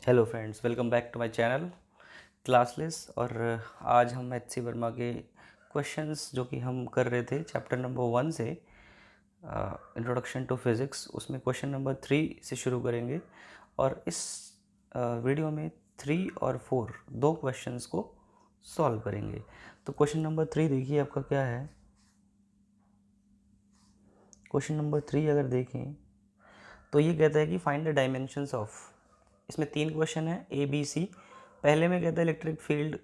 Hello friends, welcome back to my channel classless. और आज हम एच सी वर्मा के क्वेश्चंस जो कि हम कर रहे थे चैप्टर नंबर 1 से इंट्रोडक्शन टू फिज़िक्स, उसमें क्वेश्चन नंबर 3 से शुरू करेंगे। और इस वीडियो में 3 और 4 दो क्वेश्चंस को सॉल्व करेंगे। तो क्वेश्चन नंबर 3 देखिए आपका क्या है। क्वेश्चन नंबर 3 अगर देखें तो ये कहता है कि फाइंड द डायमेंशंस ऑफ, इसमें 3 क्वेश्चन है ए बी सी। पहले में कहता है इलेक्ट्रिक फील्ड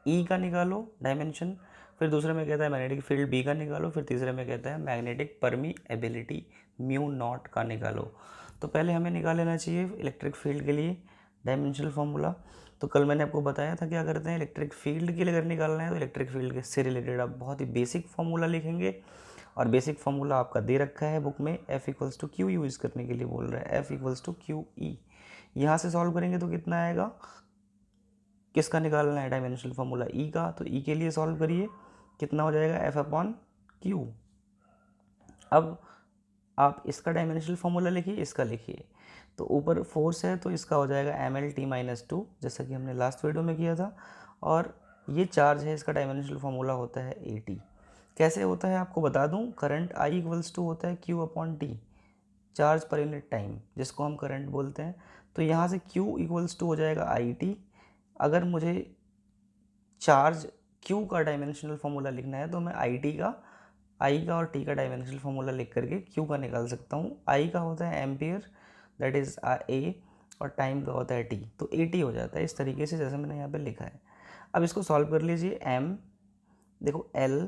ई का निकालो डायमेंशन, फिर दूसरे में कहता है मैग्नेटिक फील्ड बी का निकालो, फिर तीसरे में कहता है मैग्नेटिक परमीएबिलिटी म्यू नॉट का निकालो। तो पहले हमें निकाल लेना चाहिए इलेक्ट्रिक फील्ड के लिए डायमेंशनल फार्मूला। तो कल मैंने आपको बताया था क्या करते हैं, इलेक्ट्रिक फील्ड के लिए अगर निकालना है तो इलेक्ट्रिक फील्ड से रिलेटेड आप बहुत ही बेसिक फार्मूला लिखेंगे। और बेसिक फार्मूला आपका दे रखा है बुक में, F equals to Q use करने के लिए बोल रहा है, F equals to Q E. यहाँ से सॉल्व करेंगे तो कितना आएगा, किसका निकालना है डायमेंशनल फार्मूला ई का, तो ई के लिए सॉल्व करिए, कितना हो जाएगा एफ अपॉन क्यू। अब आप इसका डायमेंशनल फार्मूला लिखिए, इसका लिखिए। तो ऊपर फोर्स है तो इसका हो जाएगा M L T minus two, जैसा कि हमने लास्ट वीडियो में किया था। और ये चार्ज है, इसका डायमेंशनल फार्मूला होता है ए टी। कैसे होता है आपको बता दूं, करंट आई इक्वल्स टू होता है Q upon T, charge per unit time, जिसको हम करंट बोलते हैं। तो यहाँ से Q इक्वल्स टू हो जाएगा आई टी। अगर मुझे चार्ज Q का डायमेंशनल फार्मूला लिखना है तो मैं आई का और T का डायमेंशनल फार्मूला लिख करके Q का निकाल सकता हूँ। आई का होता है एम्पियर, दैट इज़ ए, और टाइम का होता है T, तो AT हो जाता है इस तरीके से जैसे मैंने यहाँ पे लिखा है। अब इसको सॉल्व कर लीजिए। M देखो L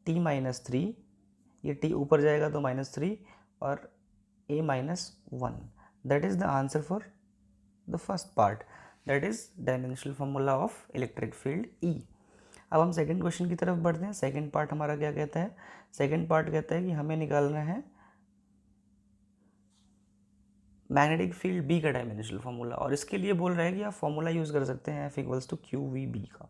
T माइनस थ्री, ये T ऊपर जाएगा तो माइनस थ्री, और a minus 1, that is the answer for the first part, that is dimensional formula of electric field E। अब हम सेकंड क्वेश्चन की तरफ बढ़ते हैं। सेकंड पार्ट हमारा क्या कहता है, सेकंड पार्ट कहता है कि हमें निकालना है मैग्नेटिक फील्ड बी का डायमेंशनल फार्मूला। और इसके लिए बोल रहा है कि आप फार्मूला यूज़ कर सकते हैं F equals to Q V B का,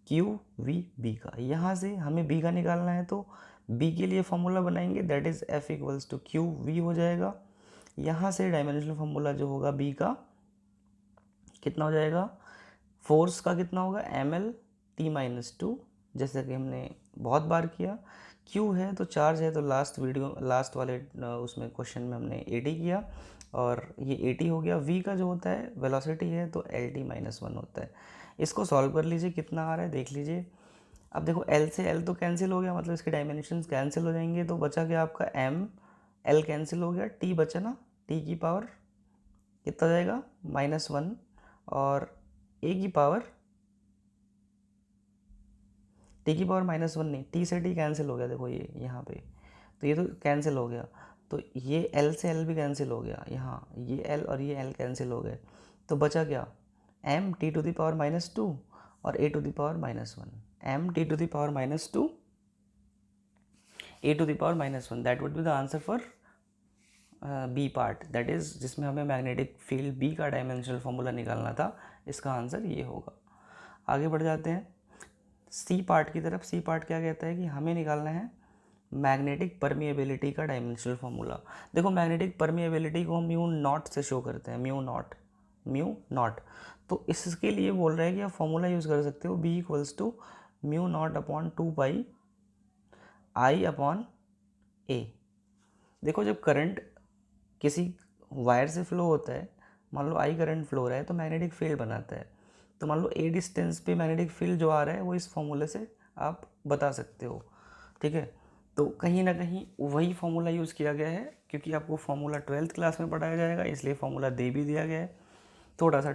क्यू वी बी का। यहाँ से हमें बी का निकालना है तो बी के लिए फार्मूला बनाएंगे, that is F equals to Q V हो जाएगा। यहाँ से डायमेंशनल फार्मूला जो होगा बी का कितना हो जाएगा, फोर्स का कितना होगा M L T minus two, जैसे कि हमने बहुत बार किया। क्यू है तो चार्ज है, तो लास्ट वाले उसमें क्वेश्चन में हमने ए टी किया और ये ए टी हो गया। वी का जो होता है वेलोसिटी है तो एल टी माइनस वन होता है। इसको सॉल्व कर लीजिए, कितना आ रहा है देख लीजिए। अब देखो एल से एल तो कैंसिल हो गया, मतलब इसके डायमेंशंस कैंसिल हो जाएंगे, तो बचा गया आपका एम, एल कैंसिल हो गया, टी बचा ना, टी की पावर कितना हो जाएगा माइनस वन, और ए की पावर, टी की पावर माइनस वन नहीं, टी से टी कैंसिल हो गया, देखो ये यहाँ पे, तो ये तो कैंसिल हो गया, तो ये एल से एल भी कैंसिल हो गया, यहाँ ये एल और ये एल कैंसिल हो गए, तो बचा क्या M T to the power minus two और A to the power minus one, M T to the power minus two A to the power minus one, that would be the answer for B part, that is जिसमें हमें magnetic field B का dimensional formula निकालना था। इसका answer ये होगा। आगे बढ़ जाते हैं सी पार्ट की तरफ। सी पार्ट क्या कहता है कि हमें निकालना है मैग्नेटिक परमिएबिलिटी का डायमेंशनल फार्मूला। देखो मैग्नेटिक परमिएबिलिटी को हम म्यू नॉट से शो करते हैं, म्यू नॉट। तो इसके लिए बोल रहे हैं कि आप फॉर्मूला यूज़ कर सकते हो B equals to mu naught upon two pi I upon A. देखो जब करंट किसी वायर से फ्लो होता है, मान लो आई करंट फ्लो हो रहा है तो मैग्नेटिक फील्ड बनाता है। तो मान लो ए डिस्टेंस पे मैग्नेटिक फील्ड जो आ रहा है वो इस फॉर्मूले से आप बता सकते हो, ठीक है। तो कहीं ना कहीं वही फार्मूला यूज़ किया गया है, क्योंकि आपको फार्मूला 12th क्लास में पढ़ाया जाएगा, इसलिए फार्मूला दे भी दिया गया है। थोड़ा सा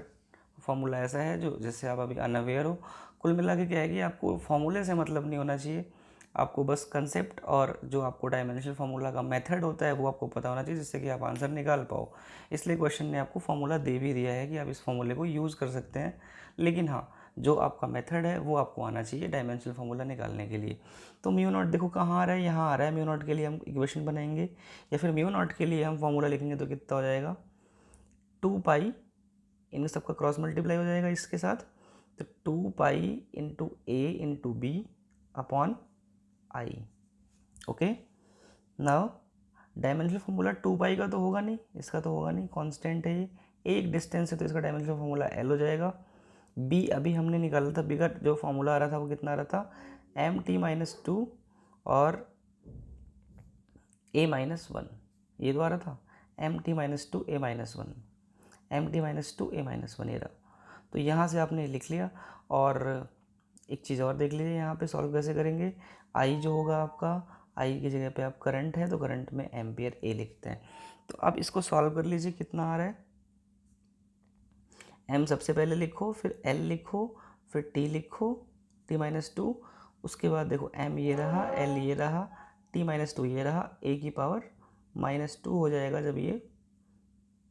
फार्मूला ऐसा है जो जिससे आप अभी अनअवेयर हो। कुल मिला के क्या है कि आपको फार्मूले से मतलब नहीं होना चाहिए, आपको बस कंसेप्ट और जो आपको डायमेंशनल फार्मूला का मेथड होता है वो आपको पता होना चाहिए, जिससे कि आप आंसर निकाल पाओ। इसलिए क्वेश्चन ने आपको फार्मूला दे भी दिया है कि आप इस फार्मूले को यूज़ कर सकते हैं, लेकिन हाँ जो आपका मेथड है वो आपको आना चाहिए डायमेंशनल फार्मूला निकालने के लिए। तो म्यू नॉट देखो कहाँ आ रहा है, यहाँ आ रहा है। म्यू नॉट के लिए हम इक्वेशन बनाएंगे, या फिर म्यू नॉट के लिए हम फार्मूला लिखेंगे तो कितना हो जाएगा टू पाई, इन सबका क्रॉस मल्टीप्लाई हो जाएगा इसके साथ, तो two pi into A into B upon I. Okay, now dimensional formula two pi का तो होगा नहीं, इसका तो होगा नहीं, कांस्टेंट है ये, एक डिस्टेंस है तो इसका डायमेंशनल फार्मूला एल हो जाएगा। बी अभी हमने निकाला था, बी का जो फार्मूला आ रहा था वो कितना आ रहा था, एम टी माइनस टू और ए माइनस वन, ये तो आ रहा था M T minus two A minus one, M T minus two A minus one, ये रहा। तो यहाँ से आपने लिख लिया। और एक चीज़ और देख लीजिए यहाँ पे सॉल्व कैसे करेंगे। आई जो होगा आपका, आई की जगह पे आप करंट है तो करंट में एम्पियर ए लिखते हैं। तो अब इसको सॉल्व कर लीजिए, कितना आ रहा है, एम सबसे पहले लिखो, फिर एल लिखो, फिर टी लिखो, टी माइनस टू, उसके बाद देखो एम ये रहा, एल ये रहा, टी माइनस टू ये रहा, ए की पावर माइनस टू हो जाएगा जब ये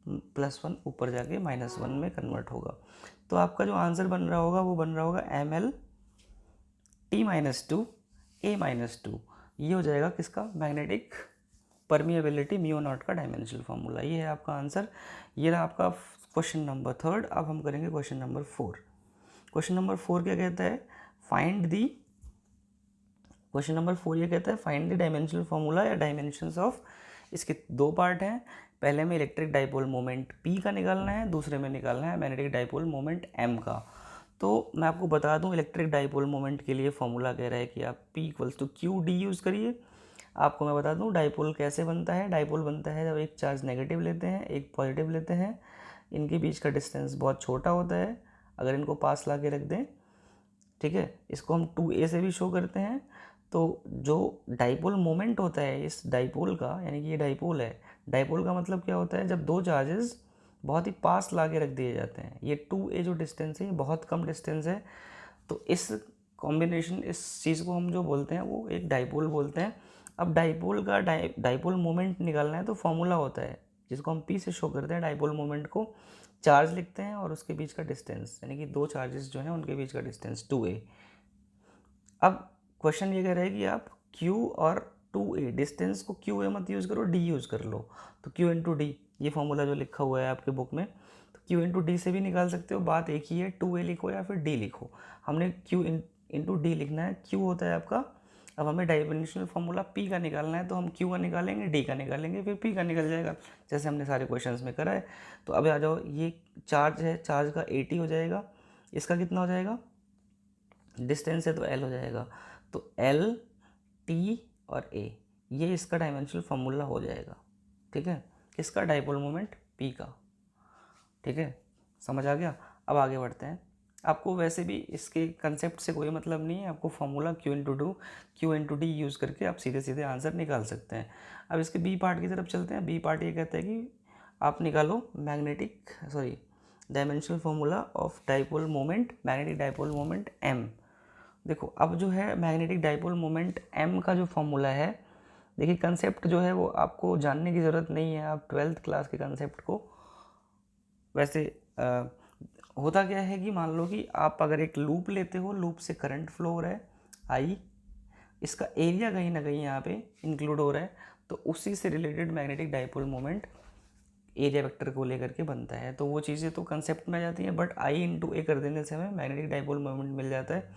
प्लस वन ऊपर जाके माइनस वन में कन्वर्ट होगा। तो आपका जो आंसर बन रहा होगा वो बन रहा होगा M L T minus two A minus two, ये हो जाएगा किसका, मैग्नेटिक परमिएबिलिटी म्यू नॉट का डायमेंशनल फार्मूला। ये है आपका आंसर। ये रहा आपका क्वेश्चन नंबर 3। अब हम करेंगे क्वेश्चन नंबर 4। क्वेश्चन नंबर 4 क्या कहता है, फाइंड दी, क्वेश्चन नंबर 4 ये कहता है फाइंड द डायमेंशनल फार्मूला या डायमेंशंस ऑफ, इसके दो पार्ट हैं। पहले में इलेक्ट्रिक डाइपोल मोमेंट P का निकालना है, दूसरे में निकालना है मैग्नेटिक डाइपोल मोमेंट M का। तो मैं आपको बता दूं इलेक्ट्रिक डाइपोल मोमेंट के लिए फॉर्मूला कह रहा है कि आप P equals to Q D use करिए। आपको मैं बता दूं डाइपोल कैसे बनता है। डाइपोल बनता है जब एक चार्ज नेगेटिव लेते हैं, एक पॉजिटिव लेते हैं, इनके बीच का डिस्टेंस बहुत छोटा होता है। अगर इनको पास ला के रख दें, ठीक है, इसको हम 2a से भी शो करते हैं। तो जो डाइपोल मोमेंट होता है इस डाइपोल का, यानी कि ये डाइपोल है, डाइपोल का मतलब क्या होता है, जब दो चार्जेस बहुत ही पास ला के रख दिए जाते हैं। ये 2a जो डिस्टेंस है ये बहुत कम डिस्टेंस है, तो इस कॉम्बिनेशन, इस चीज़ को हम जो बोलते हैं वो एक डाइपोल बोलते हैं। अब डाइपोल का डाइपोल मोमेंट निकालना है तो फॉर्मूला होता है जिसको हम P से शो करते हैं। डाइपोल मोमेंट को चार्ज लिखते हैं और उसके बीच का डिस्टेंस, यानी कि दो चार्जेस जो हैं उनके बीच का डिस्टेंस 2a। अब क्वेश्चन ये कह रहा है कि आप Q और 2a, डिस्टेंस को QA मत यूज़ करो, D यूज़ कर लो। तो Q इंटू डी, ये फॉर्मूला जो लिखा हुआ है आपके बुक में, तो Q इंटू डी से भी निकाल सकते हो, बात एक ही है, 2a लिखो या फिर D लिखो। हमने Q इंटू डी लिखना है। Q होता है आपका, अब हमें डायमेंशनल फार्मूला P का निकालना है, तो हम Q का निकालेंगे, D का निकालेंगे, फिर P का निकल जाएगा, जैसे हमने सारे क्वेश्चंस में करा है। तो अब आ जाओ, ये चार्ज है, चार्ज का 80 हो जाएगा, इसका कितना हो जाएगा, डिस्टेंस है तो L हो जाएगा। तो L, T और A, ये इसका डायमेंशनल फार्मूला हो जाएगा। ठीक है, किसका, डाइपोल मोमेंट P का। ठीक है, समझ आ गया। अब आगे बढ़ते हैं। आपको वैसे भी इसके कंसेप्ट से कोई मतलब नहीं है, आपको formula Q into D use करके आप सीधे सीधे आंसर निकाल सकते हैं। अब इसके बी पार्ट की तरफ चलते हैं। बी पार्ट ये कहता है कि आप निकालो dimensional formula of dipole moment, magnetic dipole moment M। देखो अब जो है मैग्नेटिक डाइपोल मोमेंट M का जो फॉर्मूला है, देखिए कंसेप्ट जो है वो आपको जानने की ज़रूरत नहीं है, आप 12th क्लास के कंसेप्ट को, वैसे होता क्या है कि मान लो कि आप अगर एक लूप लेते हो, लूप से करंट फ्लो हो रहा है आई, इसका एरिया कहीं ना कहीं यहाँ पे इंक्लूड हो रहा है, तो उसी से related magnetic dipole moment area vector को लेकर के बनता है। तो वो चीज़ें तो कंसेप्ट में आ जाती हैं, बट आई इंटू ए कर देने से हमें मैग्नेटिक डाइपोल मोमेंट मिल जाता है।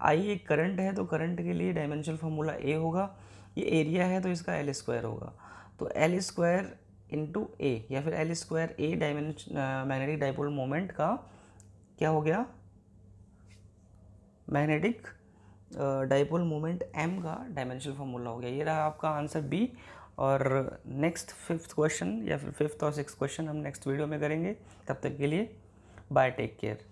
आई एक करंट है तो करंट के लिए डायमेंशनल फार्मूला ए होगा, ये एरिया है तो इसका एल स्क्वायर होगा। तो एल स्क्वायर इंटू ए या फिर L square a magnetic dipole moment का क्या हो गया, मैग्नेटिक डाइपोल मोमेंट M का डायमेंशनल फार्मूला हो गया। ये रहा आपका आंसर बी। और नेक्स्ट 5th क्वेश्चन या फिर 5th और 6th क्वेश्चन हम नेक्स्ट वीडियो में करेंगे। तब तक के लिए बाय, टेक केयर।